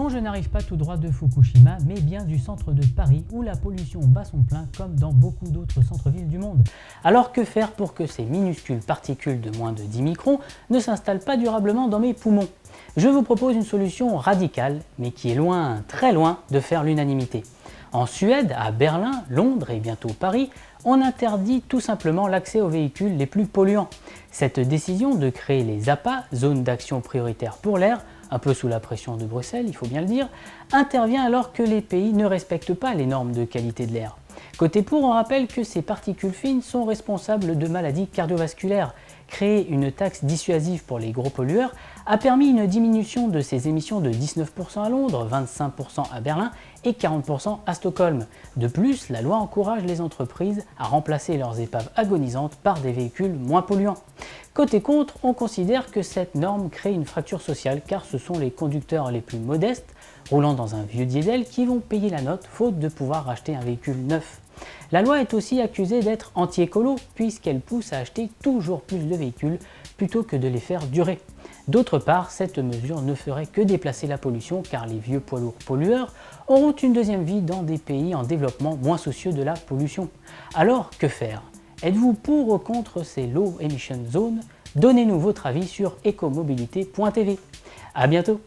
Non, je n'arrive pas tout droit de Fukushima, mais bien du centre de Paris où la pollution bat son plein comme dans beaucoup d'autres centres-villes du monde. Alors que faire pour que ces minuscules particules de moins de 10 microns ne s'installent pas durablement dans mes poumons? Je vous propose une solution radicale, mais qui est loin, très loin de faire l'unanimité. En Suède, à Berlin, Londres et bientôt Paris, on interdit tout simplement l'accès aux véhicules les plus polluants. Cette décision de créer les APA, zones d'action prioritaire pour l'air, un peu sous la pression de Bruxelles, il faut bien le dire, intervient alors que les pays ne respectent pas les normes de qualité de l'air. Côté pour, on rappelle que ces particules fines sont responsables de maladies cardiovasculaires. Créer une taxe dissuasive pour les gros pollueurs a permis une diminution de ces émissions de 19% à Londres, 25% à Berlin et 40% à Stockholm. De plus, la loi encourage les entreprises à remplacer leurs épaves agonisantes par des véhicules moins polluants. Côté contre, on considère que cette norme crée une fracture sociale car ce sont les conducteurs les plus modestes, roulant dans un vieux diesel, qui vont payer la note faute de pouvoir acheter un véhicule neuf. La loi est aussi accusée d'être anti-écolo puisqu'elle pousse à acheter toujours plus de véhicules plutôt que de les faire durer. D'autre part, cette mesure ne ferait que déplacer la pollution car les vieux poids lourds pollueurs auront une deuxième vie dans des pays en développement moins soucieux de la pollution. Alors, que faire? Êtes-vous pour ou contre ces Low Emission Zones? Donnez-nous votre avis sur ecomobilité.tv. À bientôt!